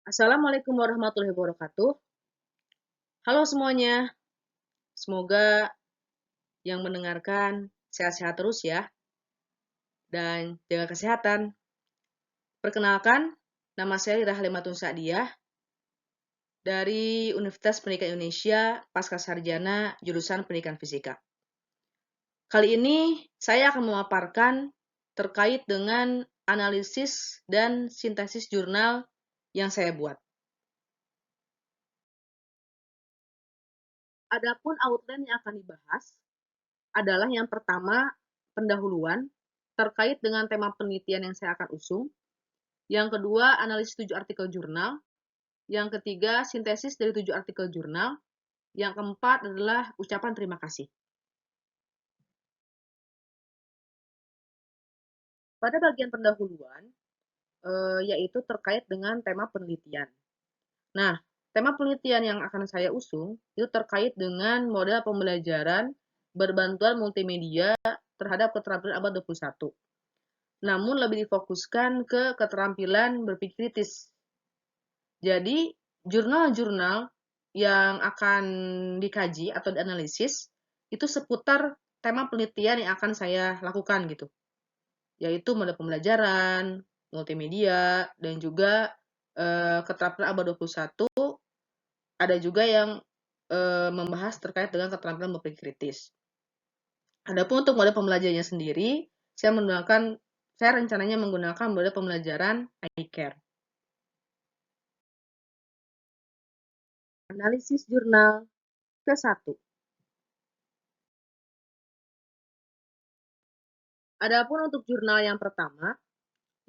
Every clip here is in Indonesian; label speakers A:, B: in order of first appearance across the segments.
A: Assalamualaikum warahmatullahi wabarakatuh. Halo semuanya, semoga yang mendengarkan sehat-sehat terus ya, dan jaga kesehatan. Perkenalkan, nama saya Ira Halimatun Sa'diyah dari Universitas Pendidikan Indonesia, Pasca Sarjana, jurusan Pendidikan Fisika. Kali ini saya akan memaparkan terkait dengan analisis dan sintesis jurnal yang saya buat. Adapun outline yang akan dibahas adalah yang pertama, pendahuluan terkait dengan tema penelitian yang saya akan usung. Yang kedua, analisis 7 artikel jurnal. Yang ketiga, sintesis dari 7 artikel jurnal. Yang keempat adalah ucapan terima kasih. Pada bagian pendahuluan, yaitu terkait dengan tema penelitian. Nah, tema penelitian yang akan saya usung itu terkait dengan model pembelajaran berbantuan multimedia terhadap keterampilan abad 21. Namun lebih difokuskan ke keterampilan berpikir kritis. Jadi, jurnal-jurnal yang akan dikaji atau dianalisis itu seputar tema penelitian yang akan saya lakukan gitu, yaitu model pembelajaran, multimedia, dan juga keterampilan abad 21. Ada juga yang membahas terkait dengan keterampilan berpikir kritis. Adapun untuk model pembelajarannya sendiri, saya rencananya menggunakan model pembelajaran iCare. Analisis jurnal ke-1. Adapun untuk jurnal yang pertama,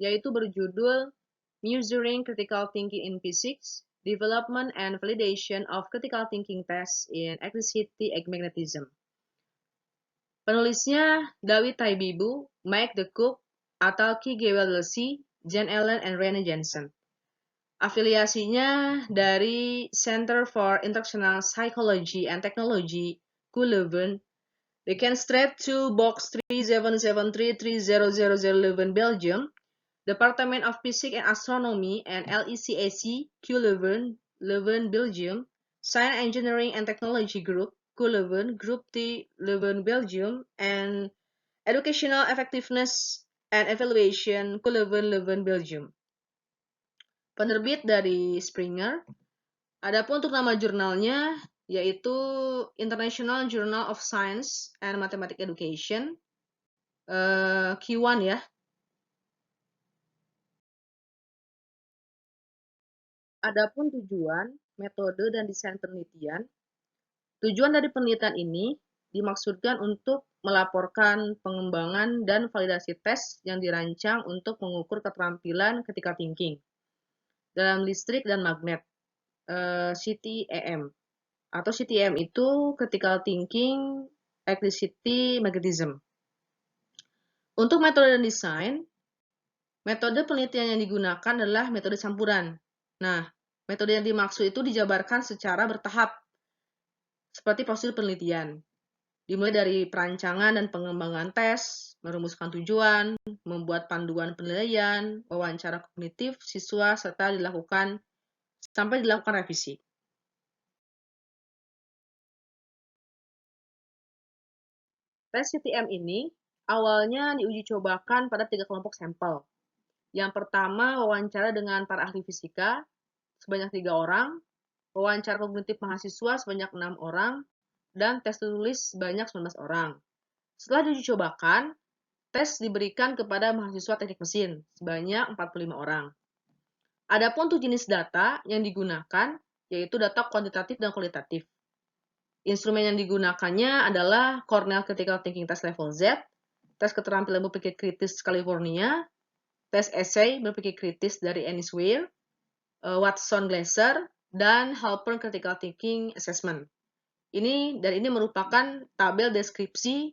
A: yaitu berjudul Measuring Critical Thinking in Physics, Development and Validation of Critical Thinking Tests in Electricity Magnetism. Penulisnya David Taibibu, Mike De Cook, Atalki Gewelsi, Jan Allen, and Rene Jensen. Afiliasinya dari Center for Instructional Psychology and Technology, Leuven. They can straight to box 3773300011 Belgium, Department of Physics and Astronomy and LECAC, Leuven, Leuven, Belgium, Science Engineering and Technology Group, Leuven, Group T, Leuven, Belgium, and Educational Effectiveness and Evaluation, Leuven, Leuven, Belgium. Penerbit dari Springer. Adapun untuk nama jurnalnya yaitu International Journal of Science and Mathematics Education, Q1 ya. Adapun tujuan, metode, dan desain penelitian. Tujuan dari penelitian ini dimaksudkan untuk melaporkan pengembangan dan validasi tes yang dirancang untuk mengukur keterampilan critical thinking dalam listrik dan magnet, CTEM. Atau CTEM itu Critical Thinking, Electricity, Magnetism. Untuk metode dan desain, metode penelitian yang digunakan adalah metode campuran. Nah, metode yang dimaksud itu dijabarkan secara bertahap, seperti prosedur penelitian. Dimulai dari perancangan dan pengembangan tes, merumuskan tujuan, membuat panduan penilaian, wawancara kognitif siswa, serta sampai dilakukan revisi. Tes CTM ini awalnya diuji cobakan pada 3 kelompok sampel. Yang pertama, wawancara dengan para ahli fisika sebanyak 3 orang, wawancara kognitif mahasiswa sebanyak 6 orang, dan tes tulis sebanyak 19 orang. Setelah diuji cobakan, tes diberikan kepada mahasiswa teknik mesin sebanyak 45 orang. Adapun untuk jenis data yang digunakan yaitu data kuantitatif dan kualitatif. Instrumen yang digunakannya adalah Cornell Critical Thinking Test Level Z, tes keterampilan berpikir kritis California, tes essay berpikir kritis dari Ennis Ware, Watson Glaser, dan Halpern Critical Thinking Assessment. Ini merupakan tabel deskripsi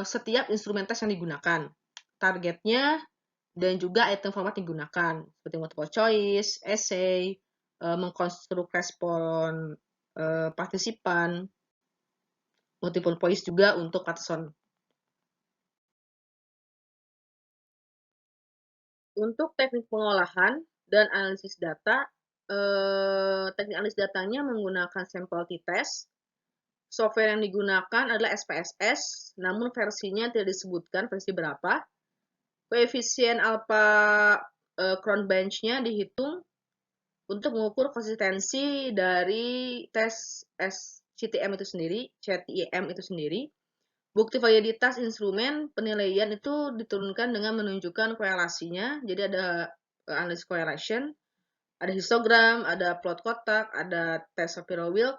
A: setiap instrumen tes yang digunakan, targetnya, dan juga item format yang digunakan, seperti multiple choice, essay, mengkonstruk respon partisipan, multiple choice juga untuk Watson. Untuk teknik pengolahan dan analisis data. Teknik analisis datanya menggunakan sampel t-test. Software yang digunakan adalah SPSS, namun versinya tidak disebutkan versi berapa. Koefisien alpha Cron bench-nya dihitung untuk mengukur konsistensi dari tes CTM itu sendiri. Bukti validitas instrumen penilaian itu diturunkan dengan menunjukkan korelasinya. Jadi ada analysis correlation, ada histogram, ada plot kotak, ada tes Shapiro-Wilk.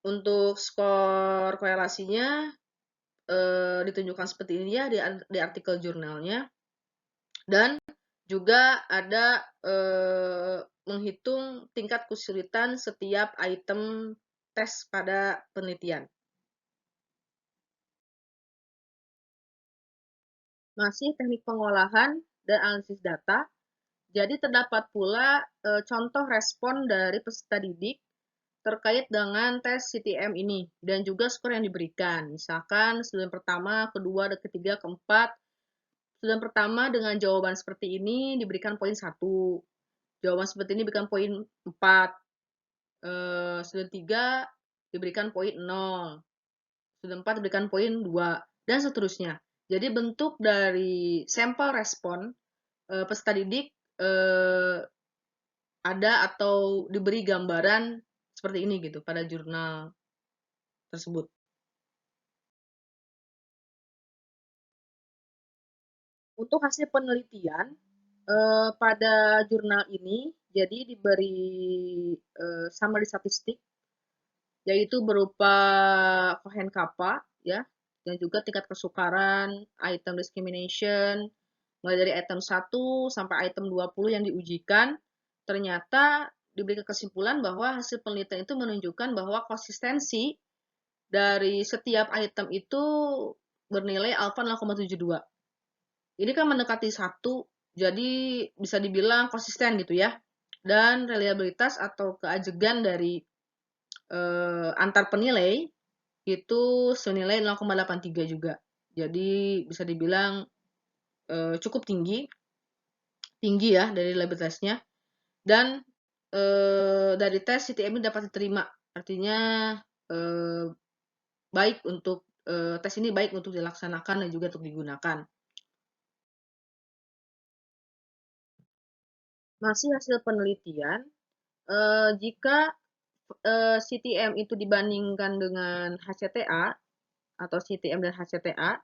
A: Untuk skor korelasinya ditunjukkan seperti ini ya di artikel jurnalnya. Dan juga ada menghitung tingkat kesulitan setiap item tes pada penelitian. Masih teknik pengolahan dan analisis data. Jadi terdapat pula contoh respon dari peserta didik terkait dengan tes CTM ini dan juga skor yang diberikan. Misalkan student pertama, kedua, ketiga, keempat. Student pertama dengan jawaban seperti ini diberikan poin 1. Jawaban seperti ini diberikan poin 4. Student 3 diberikan poin 0. Student 4 diberikan poin 2 dan seterusnya. Jadi bentuk dari sampel respon peserta didik ada atau diberi gambaran seperti ini gitu pada jurnal tersebut. Untuk hasil penelitian pada jurnal ini jadi diberi summary statistik yaitu berupa Cohen kappa ya dan juga tingkat kesukaran, item discrimination, mulai dari item 1 sampai item 20 yang diujikan. Ternyata diberi kesimpulan bahwa hasil penelitian itu menunjukkan bahwa konsistensi dari setiap item itu bernilai alpha 0,72. Ini kan mendekati 1, jadi bisa dibilang konsisten gitu ya. Dan reliabilitas atau keajegan dari antar penilai itu senilai 0,83 juga. Jadi bisa dibilang cukup tinggi ya dari reliabilitasnya. Dan dari tes CTM ini dapat diterima, artinya baik untuk tes ini baik untuk dilaksanakan dan juga untuk digunakan. Masih hasil penelitian, jika CTM itu dibandingkan dengan HCTA atau CTM dan HCTA,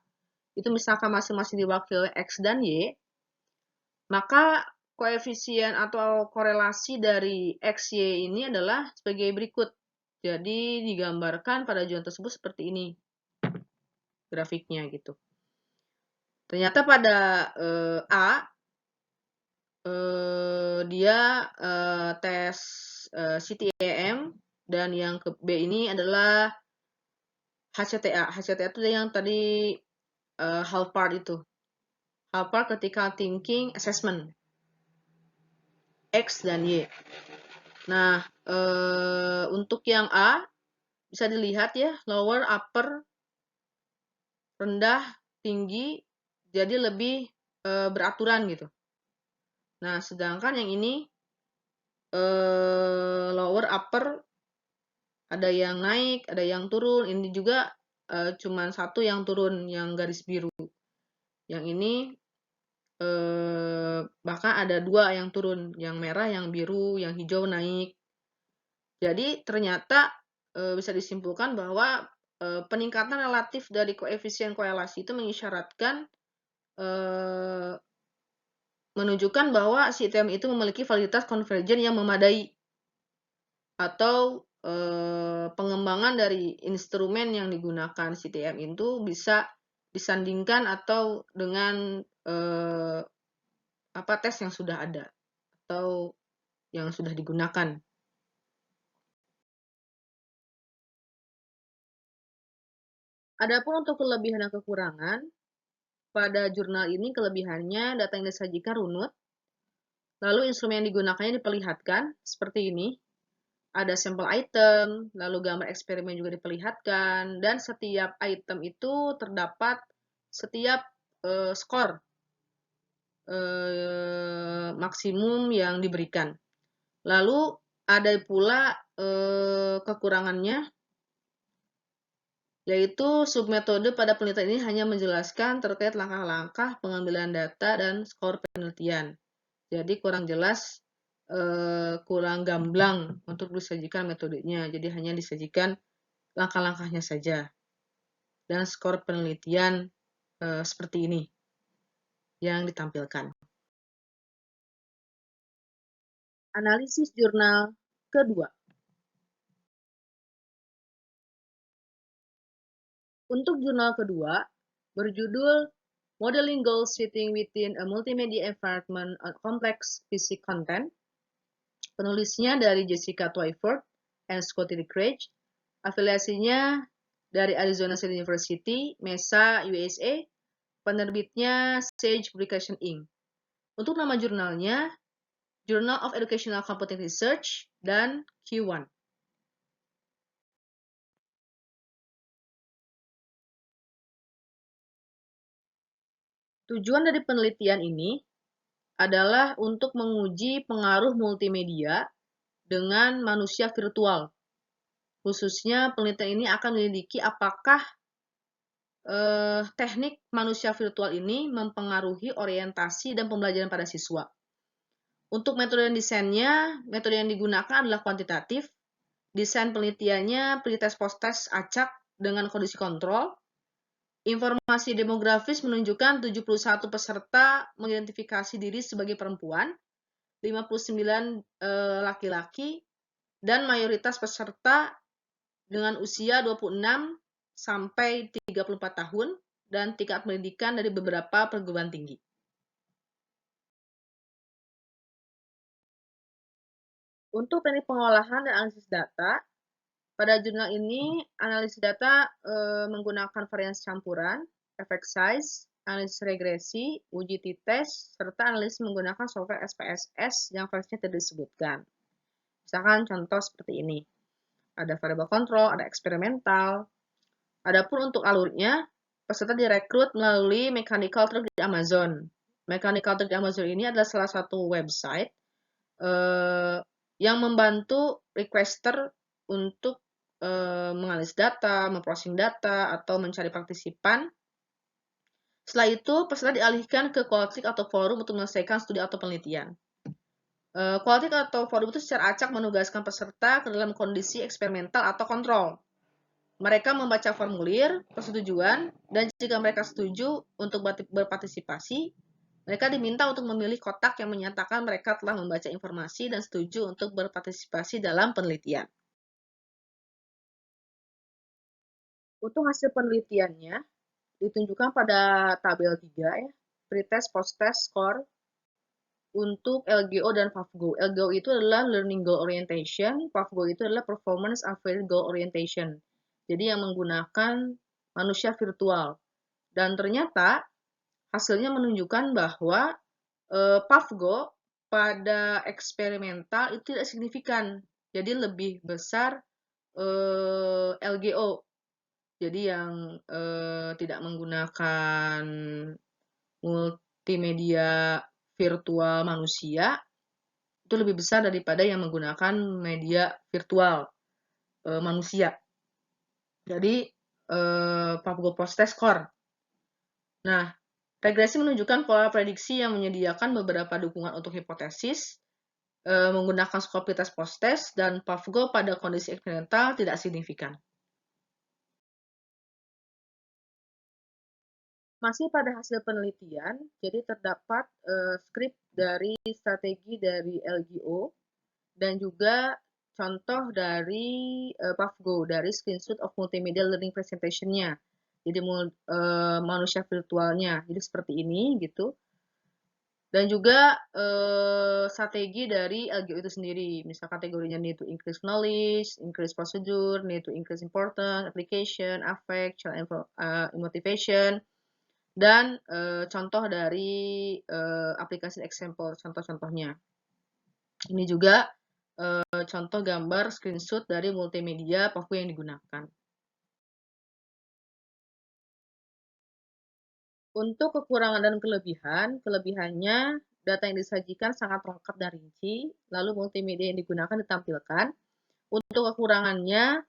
A: itu misalkan masing-masing diwakili X dan Y, maka koefisien atau korelasi dari XY ini adalah sebagai berikut. Jadi digambarkan pada jurnal tersebut seperti ini grafiknya gitu. Ternyata pada A dia tes CTM dan yang ke B ini adalah HCTA. HCTA itu yang tadi Halpart itu. Halpart Critical Thinking Assessment. X dan Y. Nah, untuk yang A bisa dilihat ya, lower, upper, rendah, tinggi, jadi lebih beraturan gitu. Nah, sedangkan yang ini lower, upper, ada yang naik, ada yang turun. Ini juga cuman satu yang turun, yang garis biru. Yang ini bahkan ada 2 yang turun, yang merah, yang biru, yang hijau naik. Jadi ternyata bisa disimpulkan bahwa peningkatan relatif dari koefisien korelasi itu mengisyaratkan menunjukkan bahwa CTM itu memiliki validitas konvergen yang memadai atau pengembangan dari instrumen yang digunakan CTM itu bisa disandingkan atau dengan tes yang sudah ada atau yang sudah digunakan. Adapun untuk kelebihan dan kekurangan, pada jurnal ini kelebihannya data yang disajikan runut, lalu instrumen yang digunakannya diperlihatkan seperti ini. Ada sampel item, lalu gambar eksperimen juga diperlihatkan, dan setiap item itu terdapat setiap skor maksimum yang diberikan. Lalu ada pula kekurangannya, yaitu submetode pada penelitian ini hanya menjelaskan terkait langkah-langkah pengambilan data dan skor penelitian. Jadi kurang jelas, kurang gamblang untuk disajikan metodenya. Jadi hanya disajikan langkah-langkahnya saja. Dan skor penelitian seperti ini yang ditampilkan. Analisis jurnal kedua. Untuk jurnal kedua, berjudul Modeling Goals Fitting Within a Multimedia Environment on Complex Physics Content. Penulisnya dari Jessica Twyford and Scotty Craig. Afiliasinya dari Arizona State University, Mesa, USA. Penerbitnya Sage Publication Inc. Untuk nama jurnalnya, Journal of Educational Computing Research dan Q1. Tujuan dari penelitian ini adalah untuk menguji pengaruh multimedia dengan manusia virtual. Khususnya penelitian ini akan menyelidiki apakah teknik manusia virtual ini mempengaruhi orientasi dan pembelajaran pada siswa. Untuk metode desainnya, metode yang digunakan adalah kuantitatif. Desain penelitiannya pretest post-test acak dengan kondisi kontrol. Informasi demografis menunjukkan 71 peserta mengidentifikasi diri sebagai perempuan, 59 laki-laki, dan mayoritas peserta dengan usia 26 sampai 34 tahun dan tingkat pendidikan dari beberapa perguruan tinggi. Untuk teknik pengolahan dan analisis data, pada jurnal ini analisis data menggunakan varians campuran, effect size, analisis regresi, uji t-test, serta analisis menggunakan software SPSS yang versinya tidak disebutkan. Misalkan contoh seperti ini. Ada variable control, ada eksperimental. Adapun untuk alurnya, peserta direkrut melalui Mechanical Turk di Amazon. Mechanical Turk di Amazon ini adalah salah satu website yang membantu requester untuk menganalisis data, memprocessing data, atau mencari partisipan. Setelah itu, peserta dialihkan ke Qualtrics atau forum untuk menyelesaikan studi atau penelitian. Qualtrics atau forum itu secara acak menugaskan peserta ke dalam kondisi eksperimental atau kontrol. Mereka membaca formulir persetujuan, dan jika mereka setuju untuk berpartisipasi, mereka diminta untuk memilih kotak yang menyatakan mereka telah membaca informasi dan setuju untuk berpartisipasi dalam penelitian. Untuk hasil penelitiannya, ditunjukkan pada tabel 3 ya, pretest, post-test, score untuk LGO dan PAVGO. LGO itu adalah Learning Goal Orientation, PAVGO itu adalah Performance Available Goal Orientation. Jadi yang menggunakan manusia virtual. Dan ternyata hasilnya menunjukkan bahwa PAVGO pada eksperimental itu tidak signifikan. Jadi lebih besar LGO. Jadi yang tidak menggunakan multimedia virtual manusia itu lebih besar daripada yang menggunakan media virtual manusia. Jadi PAVGO post-test score. Nah, regresi menunjukkan pola prediksi yang menyediakan beberapa dukungan untuk hipotesis menggunakan skor pretest post-test, dan PAVGO pada kondisi eksperimental tidak signifikan. Masih pada hasil penelitian, jadi terdapat skrip dari strategi dari LGO dan juga contoh dari PAVGO, dari Screenshot of Multimedia Learning Presentation-nya. Jadi manusia virtualnya, jadi seperti ini gitu. Dan juga strategi dari LGO itu sendiri, misal kategorinya need to increase knowledge, increase procedure, need to increase importance, application, affect, child motivation, dan contoh dari aplikasi example, contoh-contohnya. Ini juga contoh gambar screenshot dari multimedia PAVGO yang digunakan. Untuk kekurangan dan kelebihan, kelebihannya data yang disajikan sangat lengkap dan rinci, lalu multimedia yang digunakan ditampilkan. Untuk kekurangannya,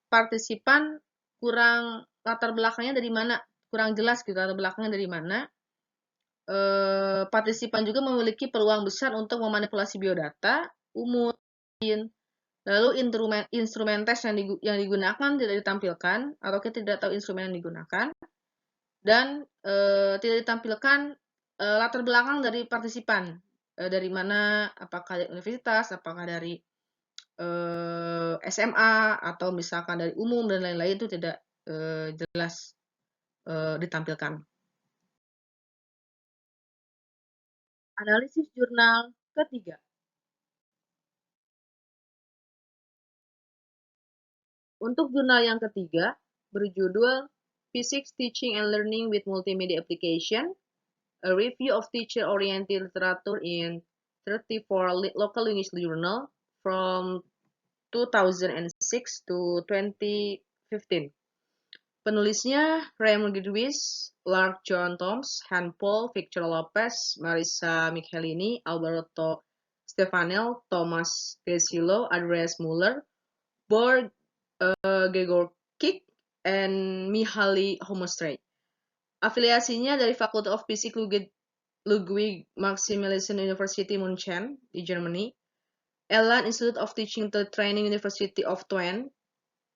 A: partisipan kurang latar belakangnya dari mana, kurang jelas gitu latar belakangnya dari mana. Partisipan juga memiliki peluang besar untuk memanipulasi biodata umum. Lalu instrumen tes yang digunakan tidak ditampilkan, atau kita tidak tahu instrumen yang digunakan, dan tidak ditampilkan latar belakang dari partisipan, dari mana, apakah dari universitas, apakah dari SMA, atau misalkan dari umum dan lain-lain, itu tidak jelas ditampilkan. Analisis jurnal ketiga. Untuk jurnal yang ketiga, berjudul Physics Teaching and Learning with Multimedia Application, a review of teacher-oriented literature in 34 local English journal from 2006 to 2015. Penulisnya Raymond Gidwis, Lark John Toms, Han Paul, Victor Lopez, Marisa Michelini, Alberto Stefanel, Thomas Desilo, Andreas Muller, Borg Gegorkic, and Mihaly Homostray. Afiliasinya dari Faculty of Physics Ludwig Maximilian University München di Germany, Elan Institute of Teaching and Training University of Twente,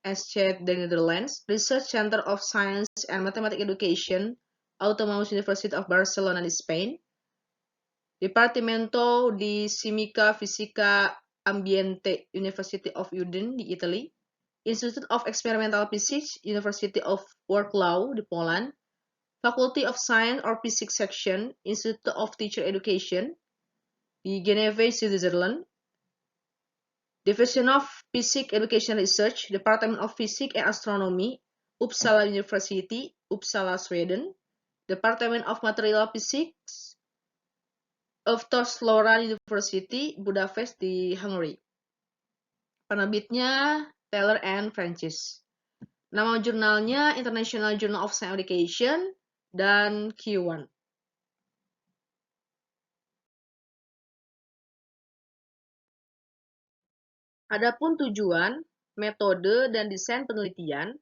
A: the Netherlands, Research Center of Science and Mathematics Education, Autonomous University of Barcelona di Spain, Dipartimento di Chimica Fisica Ambiente University of Udine di Italy, Institute of Experimental Physics, University of Wrocław di Poland, Faculty of Science or Physics Section, Institute of Teacher Education di Geneva, Switzerland, Division of Physics Education Research, Department of Physics and Astronomy, Uppsala University, Uppsala, Sweden, Department of Material Physics of Sloran University, Budapest di Hungary. Penerbitnya Taylor and Francis. Nama jurnalnya International Journal of Science Education dan Q1. Adapun tujuan, metode, dan desain penelitian,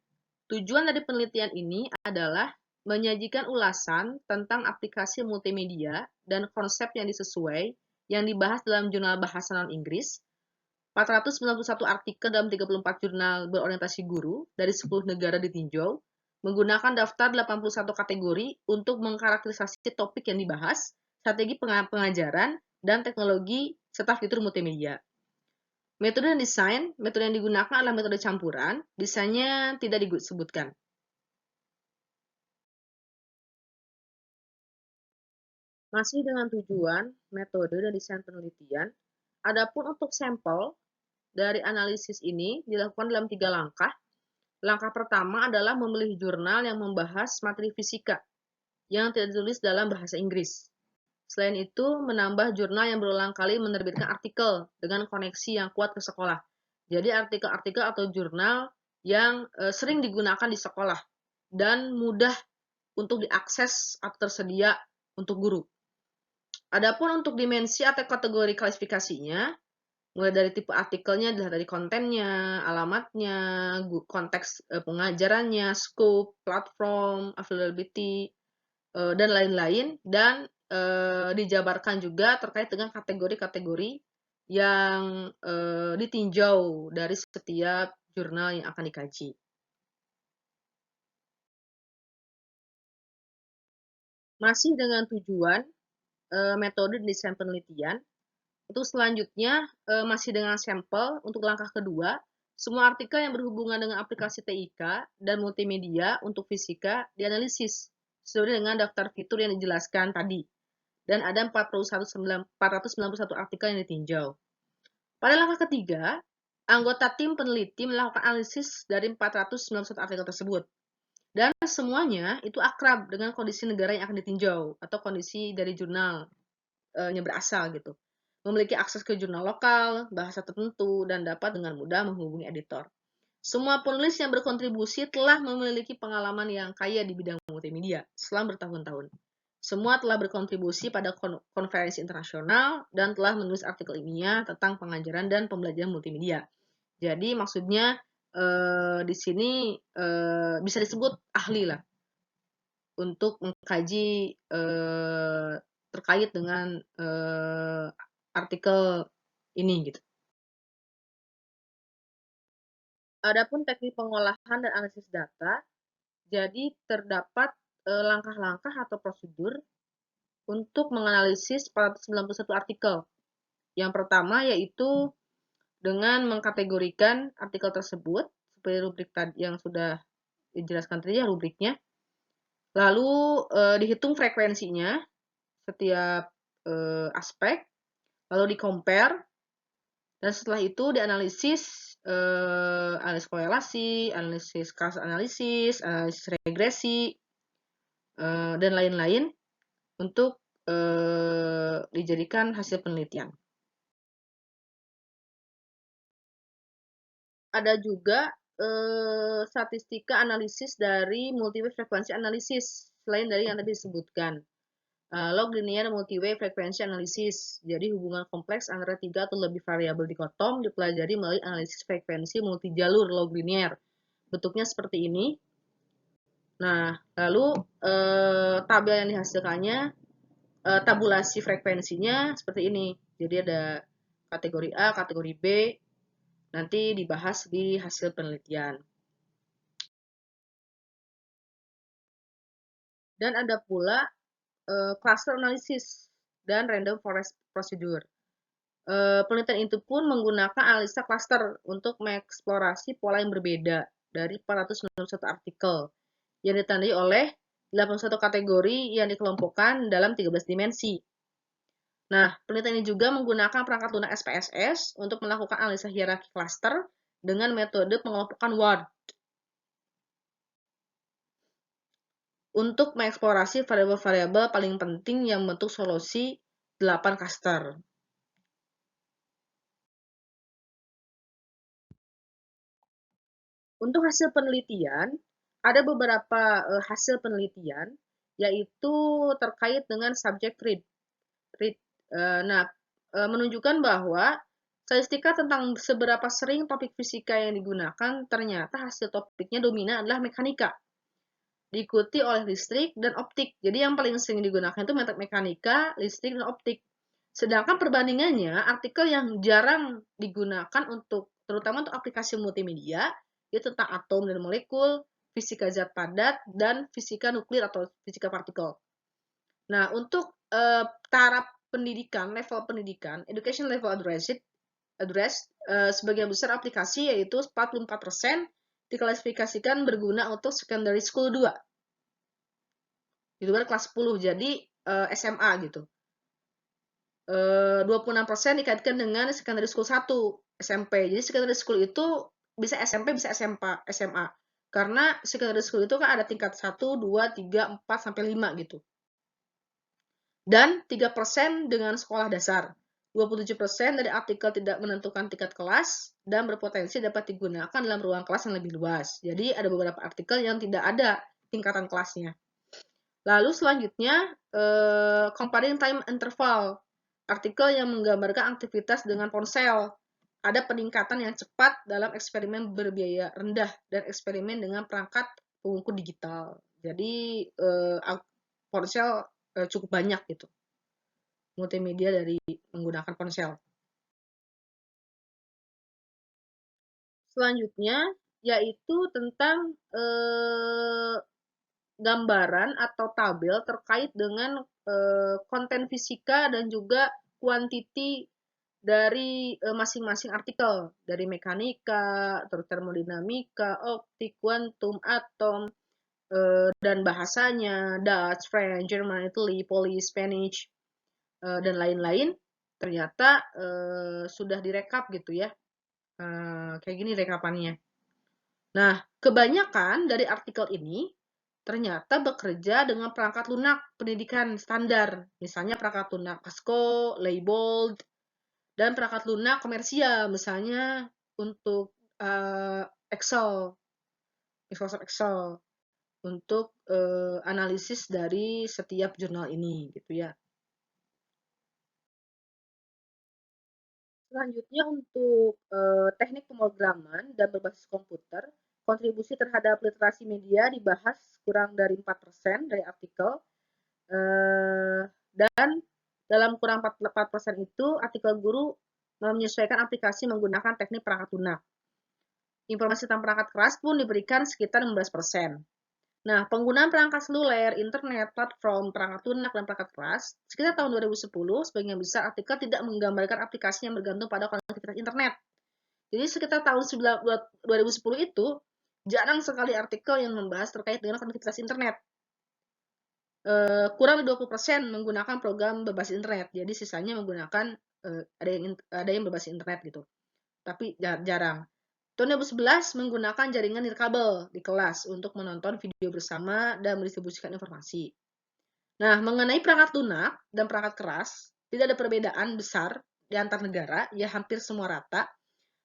A: tujuan dari penelitian ini adalah menyajikan ulasan tentang aplikasi multimedia dan konsep yang disesuai yang dibahas dalam jurnal bahasa non-Inggris, 491 artikel dalam 34 jurnal berorientasi guru dari 10 negara ditinjau, menggunakan daftar 81 kategori untuk mengkarakterisasi topik yang dibahas, strategi pengajaran, dan teknologi serta fitur multimedia. Metode dan desain, metode yang digunakan adalah metode campuran, desainnya tidak disebutkan. Masih dengan tujuan, metode, dan desain penelitian, adapun untuk sampel dari analisis ini dilakukan dalam 3 langkah. Langkah pertama adalah memilih jurnal yang membahas materi fisika yang tidak ditulis dalam bahasa Inggris. Selain itu, menambah jurnal yang berulang kali menerbitkan artikel dengan koneksi yang kuat ke sekolah. Jadi artikel-artikel atau jurnal yang sering digunakan di sekolah dan mudah untuk diakses atau tersedia untuk guru. Adapun untuk dimensi atau kategori klasifikasinya, mulai dari tipe artikelnya, dari kontennya, alamatnya, konteks pengajarannya, scope, platform, availability, dan lain-lain, dan dijabarkan juga terkait dengan kategori-kategori yang ditinjau dari setiap jurnal yang akan dikaji. Masih dengan tujuan, metode desain penelitian, untuk selanjutnya masih dengan sampel untuk langkah kedua, semua artikel yang berhubungan dengan aplikasi TIK dan multimedia untuk fisika dianalisis sesuai dengan daftar fitur yang dijelaskan tadi. Dan ada 491 artikel yang ditinjau. Pada langkah ketiga, anggota tim peneliti melakukan analisis dari 491 artikel tersebut. Dan semuanya itu akrab dengan kondisi negara yang akan ditinjau atau kondisi dari jurnal yang berasal gitu. Memiliki akses ke jurnal lokal, bahasa tertentu, dan dapat dengan mudah menghubungi editor. Semua penulis yang berkontribusi telah memiliki pengalaman yang kaya di bidang multimedia selama bertahun-tahun. Semua telah berkontribusi pada konferensi internasional dan telah menulis artikel ilmiah tentang pengajaran dan pembelajaran multimedia. Jadi maksudnya di sini bisa disebut ahli lah untuk mengkaji terkait dengan artikel ini gitu. Adapun teknik pengolahan dan analisis data, jadi terdapat langkah-langkah atau prosedur untuk menganalisis 491 artikel. Yang pertama yaitu dengan mengkategorikan artikel tersebut seperti rubrik tadi yang sudah dijelaskan tadi ya rubriknya. Lalu dihitung frekuensinya setiap aspek, lalu di-compare, dan setelah itu dianalisis analisis korelasi, analisis cross analisis, analisis regresi, dan lain-lain untuk dijadikan hasil penelitian. Ada juga statistika analisis dari multi-wave frekuensi analisis selain dari yang tadi disebutkan. Log linear multi-wave frekuensi analisis. Jadi hubungan kompleks antara 3 atau lebih variabel dikotom dipelajari melalui analisis frekuensi multijalur log linear. Bentuknya seperti ini. Nah, lalu tabel yang dihasilkannya tabulasi frekuensinya seperti ini. Jadi ada kategori A, kategori B, nanti dibahas di hasil penelitian. Dan ada pula cluster analysis dan random forest procedure. Penelitian itu pun menggunakan analisa cluster untuk mengeksplorasi pola yang berbeda dari 491 artikel yang ditandai oleh 81 kategori yang dikelompokkan dalam 13 dimensi. Nah, penelitian ini juga menggunakan perangkat lunak SPSS untuk melakukan analisa hierarki cluster dengan metode pengelompokan word untuk mengeksplorasi variabel-variabel paling penting yang membentuk solusi 8 cluster. Untuk hasil penelitian, ada beberapa hasil penelitian, yaitu terkait dengan subject read. Menunjukkan bahwa statistika tentang seberapa sering topik fisika yang digunakan, ternyata hasil topiknya dominan adalah mekanika. Diikuti oleh listrik dan optik. Jadi yang paling sering digunakan itu mekanika, listrik, dan optik. Sedangkan perbandingannya, artikel yang jarang digunakan terutama untuk aplikasi multimedia, itu tentang atom dan molekul, fisika zat padat, dan fisika nuklir atau fisika partikel. Nah, untuk taraf pendidikan, level pendidikan, education level address, sebagian besar aplikasi yaitu 44% diklasifikasikan berguna untuk secondary school 2. Itu kan kelas 10, jadi SMA gitu. 26% dikaitkan dengan secondary school 1, SMP. Jadi secondary school itu bisa SMP, bisa SMA. Karena secondary school itu kan ada tingkat 1, 2, 3, 4, sampai 5 gitu. Dan 3% dengan sekolah dasar. 27% dari artikel tidak menentukan tingkat kelas dan berpotensi dapat digunakan dalam ruang kelas yang lebih luas. Jadi ada beberapa artikel yang tidak ada tingkatan kelasnya. Lalu selanjutnya, comparing time interval. Artikel yang menggambarkan aktivitas dengan ponsel. Ada peningkatan yang cepat dalam eksperimen berbiaya rendah dan eksperimen dengan perangkat pengukur digital. Jadi ponsel cukup banyak gitu. Multimedia dari menggunakan ponsel. Selanjutnya yaitu tentang gambaran atau tabel terkait dengan konten fisika dan juga kuantiti dari masing-masing artikel, dari mekanika, terus termodinamika, optik, kuantum, atom, dan bahasanya, Dutch, French, German, Italy, Polish, Spanish, dan lain-lain. Ternyata sudah direkap gitu ya. Kayak gini rekapannya. Nah, kebanyakan dari artikel ini ternyata bekerja dengan perangkat lunak pendidikan standar. Misalnya perangkat lunak Pasco, Leibold, dan perangkat lunak komersial. Misalnya untuk Excel, Microsoft Excel untuk analisis dari setiap jurnal ini gitu ya. Selanjutnya untuk teknik pemrograman dan berbasis komputer, kontribusi terhadap literasi media dibahas kurang dari 4% dari artikel. Dan dalam kurang 4% itu, artikel guru menyesuaikan aplikasi menggunakan teknik perangkat lunak. Informasi tentang perangkat keras pun diberikan sekitar 15%. Nah, penggunaan perangkat seluler, internet, platform, perangkat lunak, dan perangkat keras, sekitar tahun 2010, sebagian besar artikel tidak menggambarkan aplikasi yang bergantung pada konektivitas internet. Jadi sekitar tahun 2010 itu, jarang sekali artikel yang membahas terkait dengan konektivitas internet. Kurang dari 20% menggunakan program berbasis internet. Jadi sisanya menggunakan ada yang berbasis internet gitu. Tapi jarang. Tahun 2011 menggunakan jaringan nirkabel di kelas untuk menonton video bersama dan mendistribusikan informasi. Nah, mengenai perangkat lunak dan perangkat keras, tidak ada perbedaan besar di antar negara, ya hampir semua rata.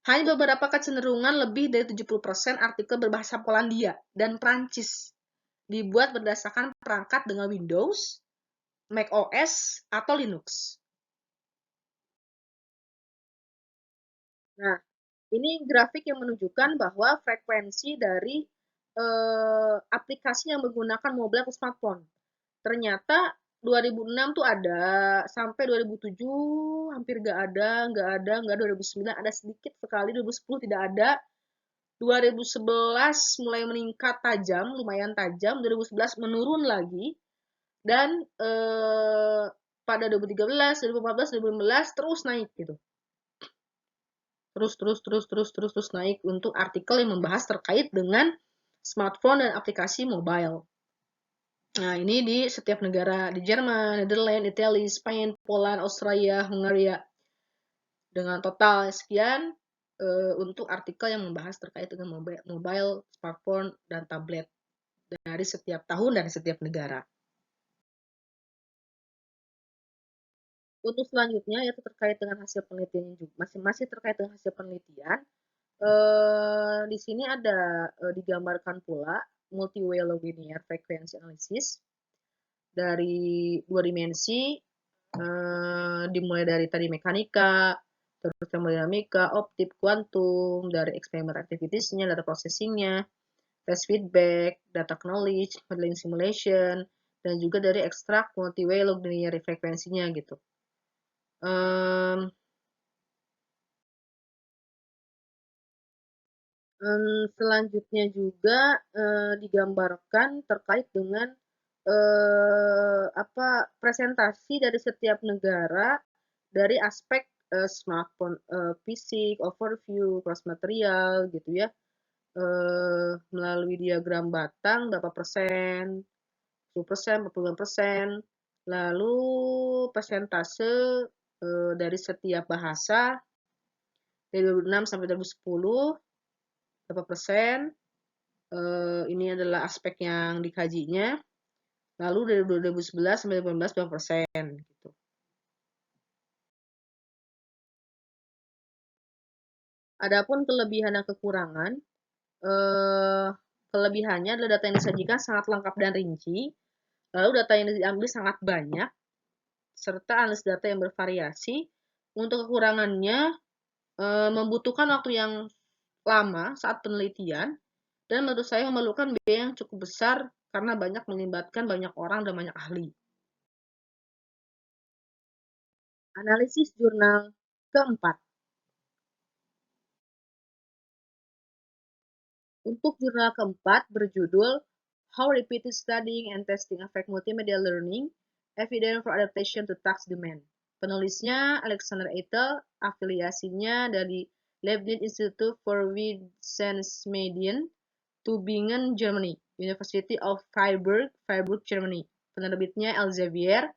A: Hanya beberapa kecenderungan lebih dari 70% artikel berbahasa Polandia dan Prancis dibuat berdasarkan perangkat dengan Windows, Mac OS, atau Linux. Nah, ini grafik yang menunjukkan bahwa frekuensi dari aplikasi yang menggunakan mobile atau smartphone. Ternyata 2006 tuh ada, sampai 2007 hampir nggak ada, 2009 ada sedikit sekali, 2010 tidak ada, 2011 mulai meningkat tajam, lumayan tajam, 2011 menurun lagi, dan pada 2013, 2014, 2015 terus naik gitu. Terus naik untuk artikel yang membahas terkait dengan smartphone dan aplikasi mobile. Nah, ini di setiap negara, di Jerman, Netherlands, Italia, Spain, Poland, Australia, Hungaria. Dengan total sekian untuk artikel yang membahas terkait dengan mobile, smartphone, dan tablet dari setiap tahun dan setiap negara. Untuk selanjutnya yaitu terkait dengan hasil penelitian juga masih terkait dengan hasil penelitian. Di sini ada digambarkan pula multi-way linear frequency analysis dari 2 dimensi, dimulai dari tadi mekanika, terus termodinamika, optik, kuantum, dari experiment activities-nya, data processing-nya, test feedback, data knowledge, modeling simulation, dan juga dari ekstrak multi-way linear frekuensinya gitu. Selanjutnya juga digambarkan terkait dengan presentasi dari setiap negara dari aspek smartphone, fisik, overview, cross material gitu ya, melalui diagram batang berapa persen, 10%, 40%, lalu persentase dari setiap bahasa dari 2006 sampai 2010 berapa persen. Ini adalah aspek yang dikajinya. Lalu dari 2011 sampai 2018 berapa persen gitu. Adapun kelebihan dan kekurangan, kelebihannya adalah data yang disajikan sangat lengkap dan rinci. Lalu data yang diambil sangat banyak, serta analisis data yang bervariasi. Untuk kekurangannya, membutuhkan waktu yang lama saat penelitian, dan menurut saya memerlukan biaya yang cukup besar karena banyak melibatkan banyak orang dan banyak ahli. Analisis jurnal keempat. Untuk jurnal keempat berjudul How Repeated Studying and Testing Affect Multimedia Learning, Evidence for Adaptation to Task Demand. Penulisnya Alexander Eitel, afiliasinya dari Leibniz Institute for Wissensmedien, Tübingen, Germany, University of Freiburg, Germany. Penerbitnya Elsevier.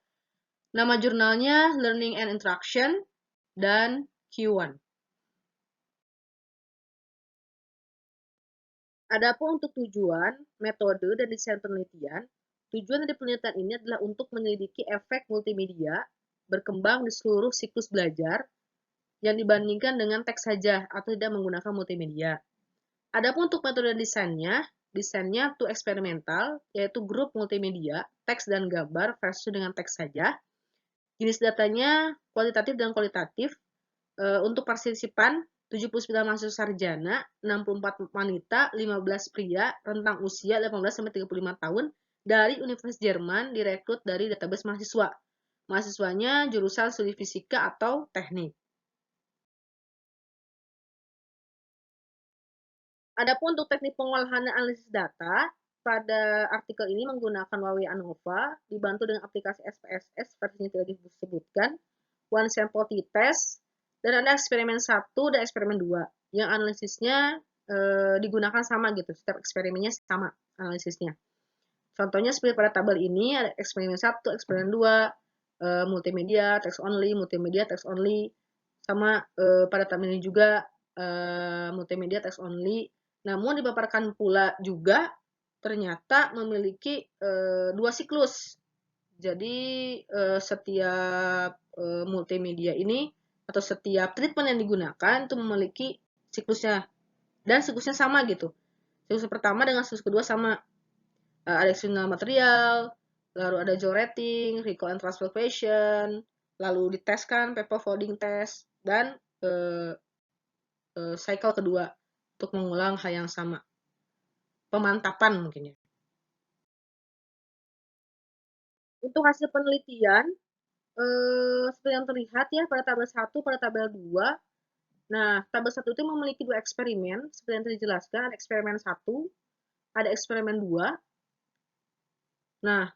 A: Nama jurnalnya Learning and Interaction dan Q1. Adapun untuk tujuan, metode, dan desain penelitian, tujuan dari penelitian ini adalah untuk menyelidiki efek multimedia berkembang di seluruh siklus belajar yang dibandingkan dengan teks saja atau tidak menggunakan multimedia. Adapun untuk metode desainnya to eksperimental, yaitu grup multimedia, teks dan gambar versus dengan teks saja. Jenis datanya kualitatif dan kualitatif. Untuk partisipan, 79 mahasiswa sarjana, 64 wanita, 15 pria, rentang usia 18-35 tahun, dari Universitas Jerman direkrut dari database mahasiswa. Mahasiswanya jurusan studi fisika atau teknik. Adapun untuk teknik pengolahan dan analisis data, pada artikel ini menggunakan Huawei ANOVA, dibantu dengan aplikasi SPSS, versinya tidak disebutkan, one sample t-test, dan ada eksperimen 1 dan eksperimen 2, yang analisisnya digunakan sama gitu, setiap eksperimennya sama analisisnya. Contohnya seperti pada tabel ini, ada eksperimen 1, eksperimen 2, multimedia, text only, multimedia, text only, sama pada tabel ini juga multimedia, text only. Namun dipaparkan pula juga ternyata memiliki 2 siklus. Jadi setiap multimedia ini atau setiap treatment yang digunakan itu memiliki siklusnya, dan siklusnya sama gitu. Siklus pertama dengan siklus kedua sama. Ada external material, lalu ada jaw rating, recall and transfer question, lalu diteskan paper folding test, dan cycle kedua untuk mengulang hal yang sama. Pemantapan mungkin ya. Untuk hasil penelitian, seperti yang terlihat ya pada tabel 1, pada tabel 2. Nah, tabel 1 itu memiliki 2 eksperimen, seperti yang tadi dijelaskan, ada eksperimen 1, ada eksperimen 2. Nah,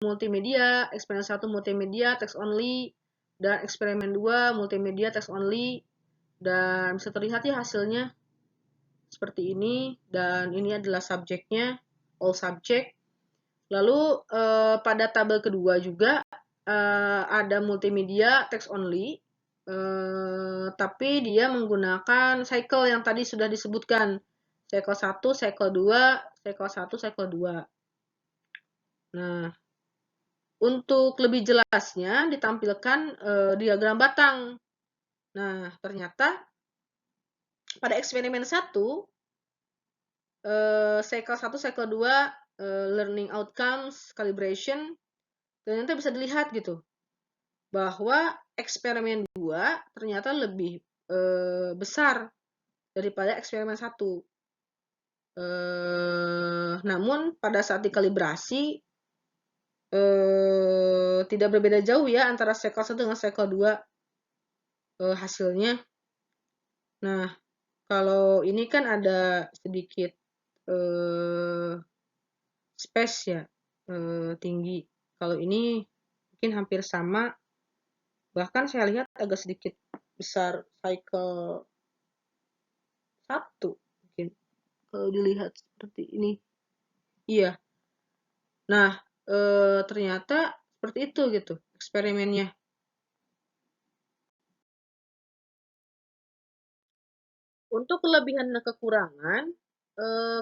A: multimedia, eksperimen 1 multimedia, text only, dan eksperimen 2 multimedia, text only, dan bisa terlihat ya hasilnya seperti ini, dan ini adalah subjeknya, all subject. Lalu pada tabel kedua juga ada multimedia, text only, tapi dia menggunakan cycle yang tadi sudah disebutkan, cycle 1, cycle 2, cycle 1, cycle 2. Nah, untuk lebih jelasnya ditampilkan diagram batang. Nah, ternyata pada eksperimen 1, cycle 1, cycle 2, learning outcomes, calibration, ternyata bisa dilihat gitu, bahwa eksperimen 2 ternyata lebih besar daripada eksperimen 1. Namun pada saat dikalibrasi, tidak berbeda jauh ya antara cycle 1 dengan cycle 2 hasilnya. Nah, kalau ini kan ada sedikit space ya, tinggi. Kalau ini mungkin hampir sama, bahkan saya lihat agak sedikit besar cycle 1 mungkin, kalau dilihat seperti ini. Iya. Nah, ternyata seperti itu gitu eksperimennya. Untuk kelebihan dan kekurangan,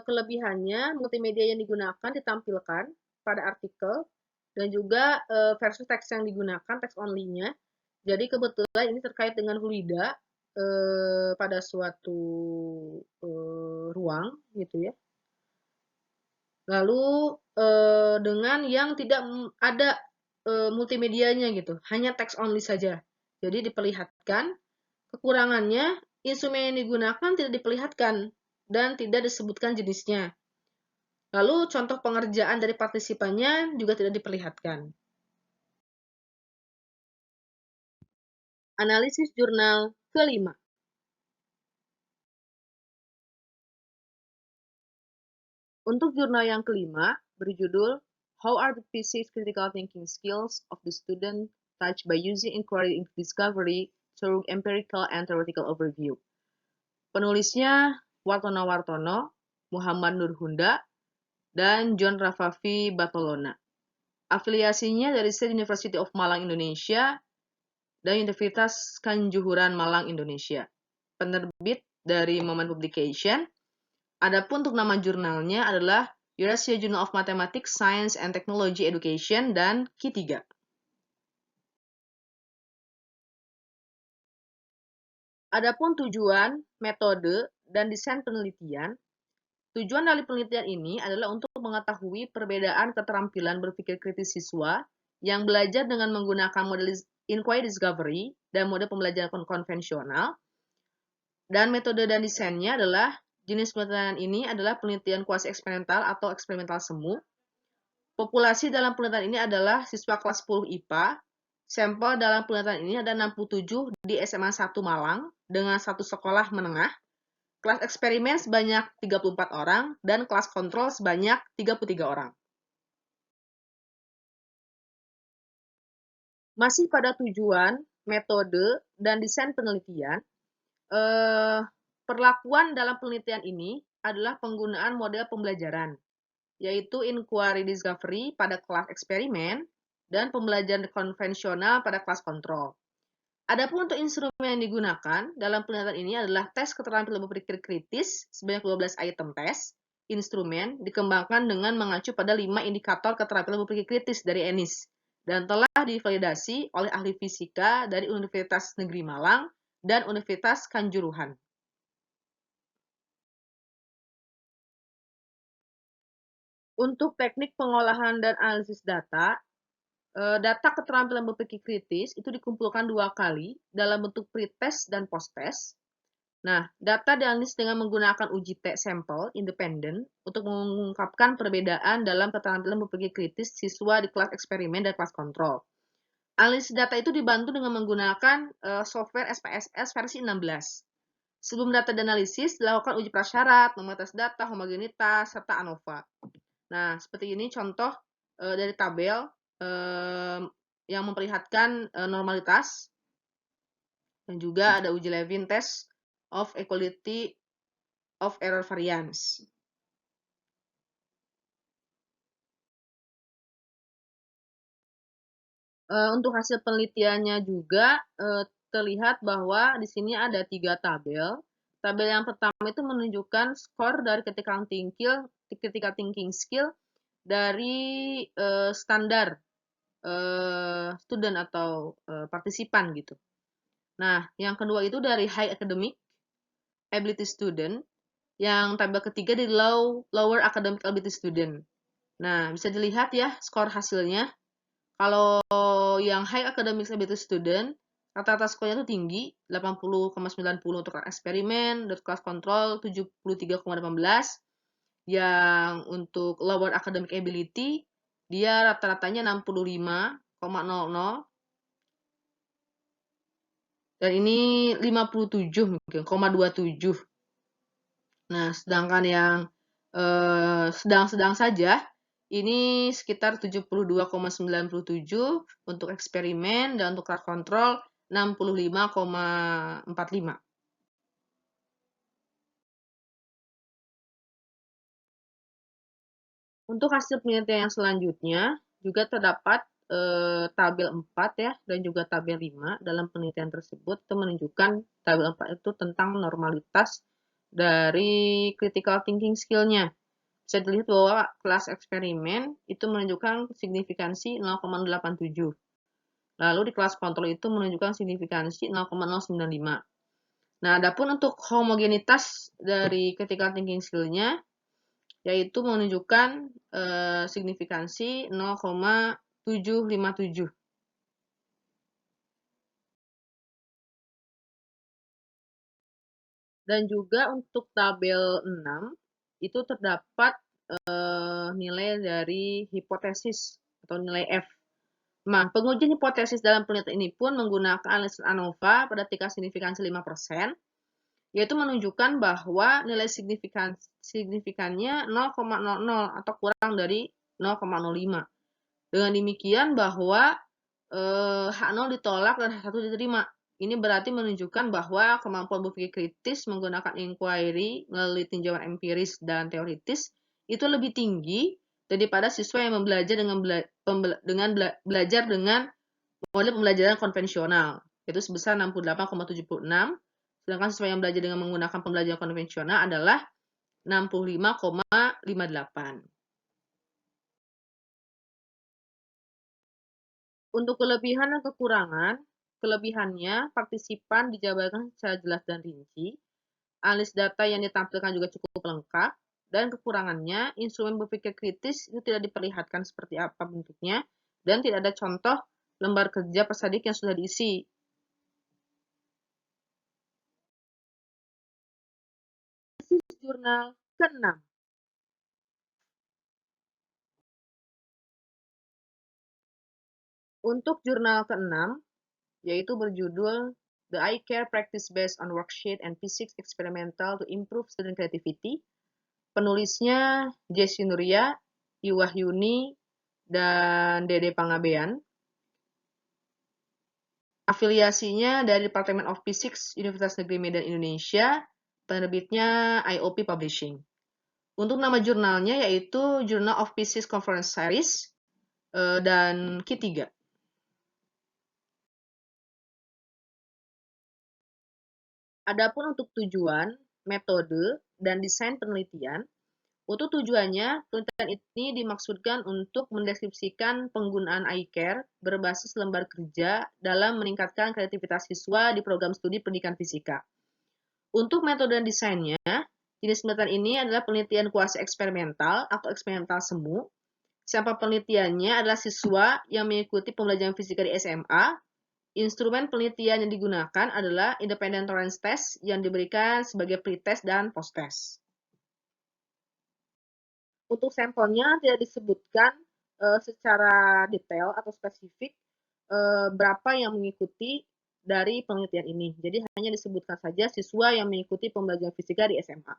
A: kelebihannya multimedia yang digunakan ditampilkan pada artikel, dan juga versus teks yang digunakan, teks only-nya. Jadi kebetulan ini terkait dengan fluida pada suatu ruang gitu ya. Lalu dengan yang tidak ada multimedianya gitu, hanya teks only saja. Jadi diperlihatkan. Kekurangannya, instrumen yang digunakan tidak diperlihatkan dan tidak disebutkan jenisnya. Lalu contoh pengerjaan dari partisipannya juga tidak diperlihatkan. Analisis jurnal kelima. Untuk jurnal yang kelima, berjudul How are the physics critical thinking skills of the student touched by using inquiry into discovery through empirical and theoretical overview. Penulisnya Wartono, Muhammad Nurhunda, dan John Rafafi Batolona. Afiliasinya dari State University of Malang Indonesia dan Universitas Kanjuruhan Malang Indonesia. Penerbit dari Moment Publication. Adapun untuk nama jurnalnya adalah Eurasia Journal of Mathematics, Science and Technology Education dan Q3. Adapun tujuan, metode, dan desain penelitian. Tujuan dari penelitian ini adalah untuk mengetahui perbedaan keterampilan berpikir kritis siswa yang belajar dengan menggunakan model inquiry discovery dan mode pembelajaran konvensional. Dan metode dan desainnya adalah jenis penelitian ini adalah penelitian kuasi eksperimental atau eksperimental semu. Populasi dalam penelitian ini adalah siswa kelas 10 IPA. Sampel dalam penelitian ini ada 67 di SMA 1 Malang dengan satu sekolah menengah. Kelas eksperimen sebanyak 34 orang dan kelas kontrol sebanyak 33 orang. Masih pada tujuan, metode, dan desain penelitian, perlakuan dalam penelitian ini adalah penggunaan model pembelajaran, yaitu inquiry discovery pada kelas eksperimen dan pembelajaran konvensional pada kelas kontrol. Adapun untuk instrumen yang digunakan dalam penelitian ini adalah tes keterampilan berpikir kritis sebanyak 12 item tes. Instrumen dikembangkan dengan mengacu pada 5 indikator keterampilan berpikir kritis dari ENIS dan telah divalidasi oleh ahli fisika dari Universitas Negeri Malang dan Universitas Kanjuruhan. Untuk teknik pengolahan dan analisis data, data keterampilan berpikir kritis itu dikumpulkan 2 kali dalam bentuk pretest dan posttest. Nah, data dianalisis dengan menggunakan uji T sampel independen untuk mengungkapkan perbedaan dalam keterampilan berpikir kritis siswa di kelas eksperimen dan kelas kontrol. Analisis data itu dibantu dengan menggunakan software SPSS versi 16. Sebelum data dianalisis, dilakukan uji prasyarat, membatas data, homogenitas, serta ANOVA. Nah, seperti ini contoh dari tabel yang memperlihatkan normalitas dan juga ada uji Levin test of equality of error variance. Untuk hasil penelitiannya juga terlihat bahwa di sini ada 3 tabel. Tabel yang pertama itu menunjukkan skor dari critical thinking skill dari standar student atau partisipan gitu. Nah, yang kedua itu dari high academic ability student, yang tabel ketiga dari lower academic ability student. Nah, bisa dilihat ya skor hasilnya. Kalau yang high academic ability student, rata-rata skornya itu tinggi, 80,90 untuk eksperimen, dan kelas kontrol 73,18. Yang untuk lower academic ability, dia rata-ratanya 65,00. Dan ini 57,27. Nah, sedangkan yang sedang-sedang saja, ini sekitar 72,97 untuk eksperimen dan untuk kelas kontrol 65,45. Untuk hasil penelitian yang selanjutnya juga terdapat tabel 4 ya dan juga tabel 5 dalam penelitian tersebut itu menunjukkan tabel 4 itu tentang normalitas dari critical thinking skill-nya. Bisa dilihat bahwa kelas eksperimen itu menunjukkan signifikansi 0,87. Lalu di kelas kontrol itu menunjukkan signifikansi 0,095. Nah, adapun untuk homogenitas dari critical thinking skill-nya yaitu menunjukkan signifikansi 0,757. Dan juga untuk tabel 6 itu terdapat nilai dari hipotesis atau nilai F. Nah, pengujian hipotesis dalam penelitian ini pun menggunakan analisis ANOVA pada tingkat signifikansi 5%, yaitu menunjukkan bahwa nilai signifikannya 0,00 atau kurang dari 0,05. Dengan demikian bahwa H0 ditolak dan H1 diterima. Ini berarti menunjukkan bahwa kemampuan berpikir kritis menggunakan inquiry melalui tinjauan empiris dan teoritis itu lebih tinggi daripada siswa yang belajar dengan belajar dengan model pembelajaran konvensional, yaitu sebesar 68,76, sedangkan siswa yang belajar dengan menggunakan pembelajaran konvensional adalah 65,58. Untuk kelebihan dan kekurangan, kelebihannya partisipan dijabarkan secara jelas dan rinci. analis data yang ditampilkan juga cukup lengkap, dan kekurangannya, instrumen berpikir kritis itu tidak diperlihatkan seperti apa bentuknya, dan tidak ada contoh lembar kerja persadik yang sudah diisi. Jurnal ke-6. Untuk jurnal ke-6, yaitu berjudul The Eye Care Practice Based on Worksheet and Physics Experimental to Improve Student Creativity. Penulisnya Jessi Nuria, Iwahyuni, dan Dede Pangabean. Afiliasinya dari Department of Physics Universitas Negeri Medan Indonesia, penerbitnya IOP Publishing. Untuk nama jurnalnya yaitu Journal of Physics Conference Series dan Q3. Adapun untuk tujuan, metode, dan desain penelitian, untuk tujuannya, penelitian ini dimaksudkan untuk mendeskripsikan penggunaan iCare berbasis lembar kerja dalam meningkatkan kreativitas siswa di program studi pendidikan fisika. Untuk metode dan desainnya, jenis penelitian ini adalah penelitian kuasi eksperimental atau eksperimental semu. Sampel penelitiannya adalah siswa yang mengikuti pembelajaran fisika di SMA. Instrumen penelitian yang digunakan adalah independent tolerance test yang diberikan sebagai pre-test dan post-test. Untuk sampelnya tidak disebutkan secara detail atau spesifik berapa yang mengikuti dari penelitian ini. Jadi hanya disebutkan saja siswa yang mengikuti pembelajaran fisika di SMA.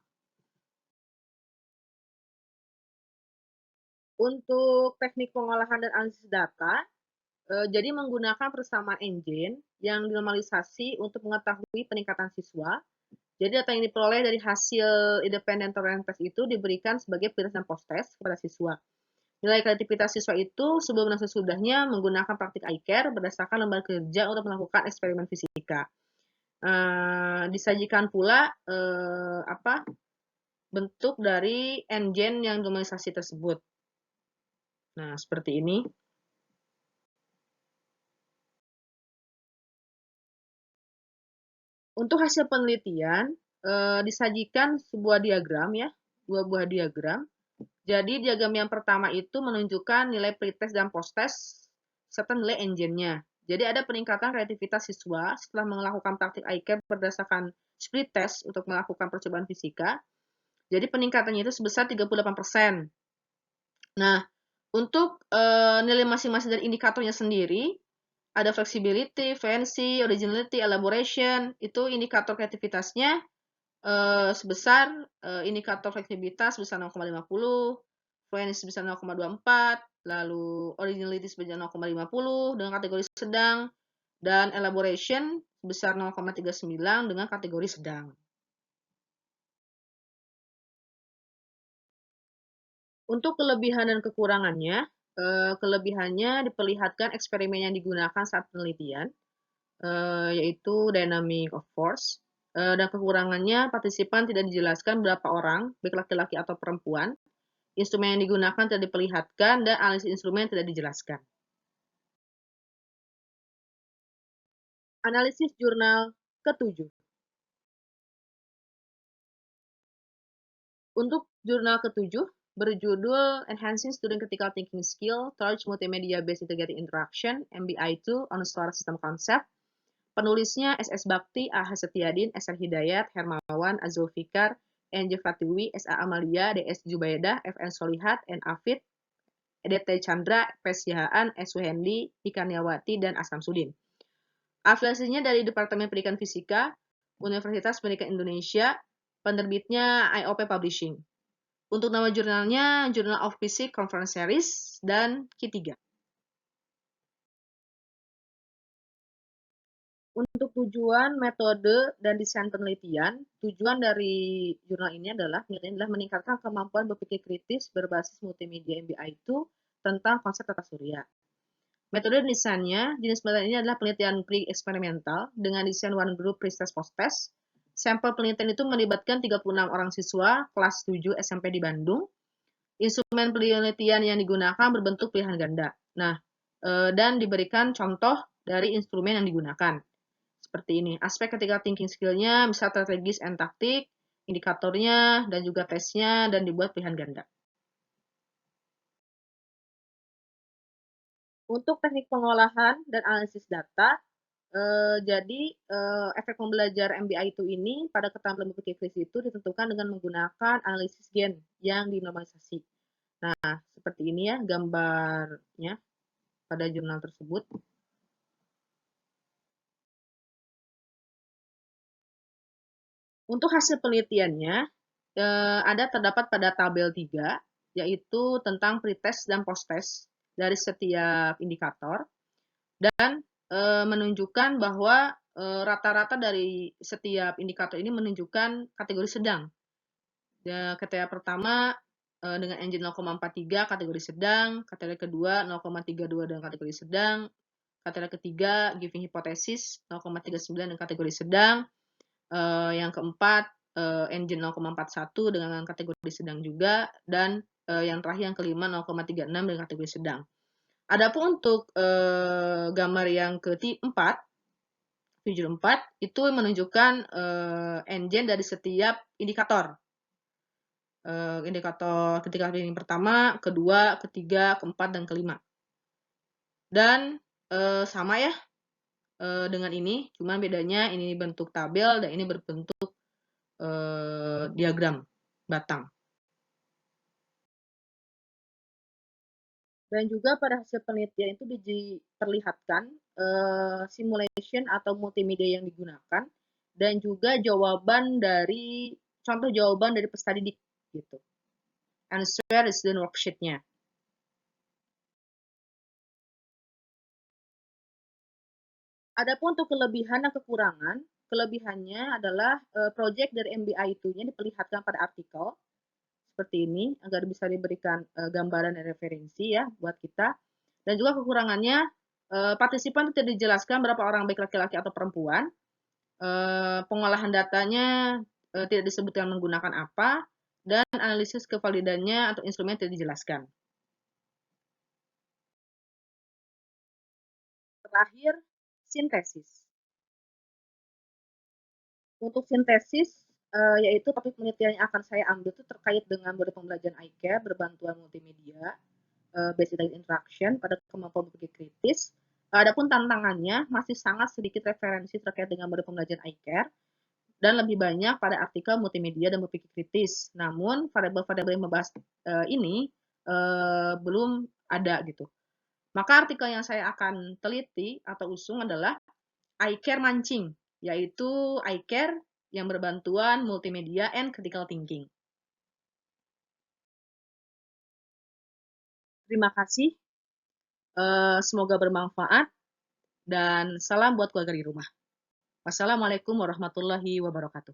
A: Untuk teknik pengolahan dan analisis data, jadi menggunakan persamaan engine yang dinormalisasi untuk mengetahui peningkatan siswa. Jadi data yang diperoleh dari hasil independent tolerance test itu diberikan sebagai pre-test dan post-test kepada siswa. Nilai kreativitas siswa itu sebelum dan sesudahnya menggunakan praktik iCare berdasarkan lembar kerja untuk melakukan eksperimen fisika. Disajikan pula bentuk dari engine yang normalisasi tersebut. Nah, seperti ini. Untuk hasil penelitian, disajikan sebuah diagram ya, dua buah diagram. Jadi diagram yang pertama itu menunjukkan nilai pre-test dan post-test serta nilai engine-nya. Jadi ada peningkatan kreativitas siswa setelah melakukan praktik iCare berdasarkan split test untuk melakukan percobaan fisika. Jadi peningkatannya itu sebesar 38%. Nah, untuk nilai masing-masing dari indikatornya sendiri, ada flexibility, fancy, originality, elaboration, itu indikator kreativitasnya sebesar indikator fleksibilitas sebesar 0,50, fluency sebesar 0,24, lalu originality sebesar 0,50 dengan kategori sedang, dan elaboration sebesar 0,39 dengan kategori sedang. Untuk kelebihan dan kekurangannya, kelebihannya diperlihatkan eksperimen yang digunakan saat penelitian, yaitu dynamic of force, dan kekurangannya partisipan tidak dijelaskan berapa orang, baik laki-laki atau perempuan, instrumen yang digunakan tidak diperlihatkan, dan analisis instrumen tidak dijelaskan. Analisis jurnal ke-7. Untuk jurnal ke-7 berjudul Enhancing Student Critical Thinking Skill Towards Multimedia Based Integrated Interaction MBI2 on Solar System Concept. Penulisnya SS Bakti, A. Setiadin, SR Hidayat, Hermawan, Azul Fikar, NJ Fatiwi, SA Amalia, DS Jubaidah, FN Solihat, N. Afid, EDT Chandra, P. Sihaan, S. Wehendi, Ikaniawati, dan Asam Sudin. Afiliasinya dari Departemen Pendidikan Fisika, Universitas Pendidikan Indonesia, penerbitnya IOP Publishing. Untuk nama jurnalnya, Journal of Physics Conference Series, dan Q3. Untuk tujuan, metode, dan desain penelitian, tujuan dari jurnal ini adalah meningkatkan kemampuan berpikir kritis berbasis multimedia MBI2 tentang konsep tata surya. Metode desainnya, jenis penelitian ini adalah penelitian pre-eksperimental dengan desain one group pre-test post-test. Sampel penelitian itu melibatkan 36 orang siswa kelas 7 SMP di Bandung. Instrumen penelitian yang digunakan berbentuk pilihan ganda. Nah, dan diberikan contoh dari instrumen yang digunakan. Seperti ini. Aspek critical thinking skill-nya bisa strategis and taktik, indikatornya, dan juga tesnya, dan dibuat pilihan ganda. Untuk teknik pengolahan dan analisis data, jadi, efek pembelajar MBA itu ini pada keterampilan berpikir kritis itu ditentukan dengan menggunakan analisis gen yang dinormalisasi. Nah, seperti ini ya gambarnya pada jurnal tersebut. Untuk hasil penelitiannya, terdapat pada tabel 3, yaitu tentang pretest dan posttest dari setiap indikator, dan menunjukkan bahwa rata-rata dari setiap indikator ini menunjukkan kategori sedang. Kriteria pertama dengan engine 0,43 kategori sedang, kriteria kedua 0,32 dengan kategori sedang, kriteria ketiga giving hypothesis 0,39 dengan kategori sedang, yang keempat engine 0,41 dengan kategori sedang juga, dan yang terakhir yang kelima 0,36 dengan kategori sedang. Adapun untuk gambar yang keempat, figure 4 itu menunjukkan engine dari setiap indikator. Indikator ketika yang pertama, kedua, ketiga, keempat, dan kelima. Dan sama ya dengan ini, cuman bedanya ini bentuk tabel dan ini berbentuk diagram batang. Dan juga pada hasil penelitian itu diperlihatkan simulation atau multimedia yang digunakan, dan juga contoh jawaban dari peserta didik gitu. Answer is the worksheet-nya. Adapun untuk kelebihan dan kekurangan, kelebihannya adalah project dari MBA itunya diperlihatkan pada artikel seperti ini agar bisa diberikan gambaran dan referensi ya buat kita. Dan juga kekurangannya, partisipan tidak dijelaskan berapa orang baik laki-laki atau perempuan. Pengolahan datanya tidak disebutkan menggunakan apa, dan analisis kevalidannya atau instrumen tidak dijelaskan. Terakhir, sintesis. Untuk sintesis, yaitu topik penelitian yang akan saya ambil itu terkait dengan model pembelajaran iCare berbantuan multimedia, based interaction pada kemampuan berpikir kritis. Adapun tantangannya masih sangat sedikit referensi terkait dengan model pembelajaran iCare dan lebih banyak pada artikel multimedia dan berpikir kritis. Namun variabel-variabel yang membahas ini belum ada gitu. Maka artikel yang saya akan teliti atau usung adalah iCare mancing, yaitu iCare yang berbantuan multimedia and critical thinking. Terima kasih. Semoga bermanfaat dan salam buat keluarga di rumah. Wassalamualaikum warahmatullahi wabarakatuh.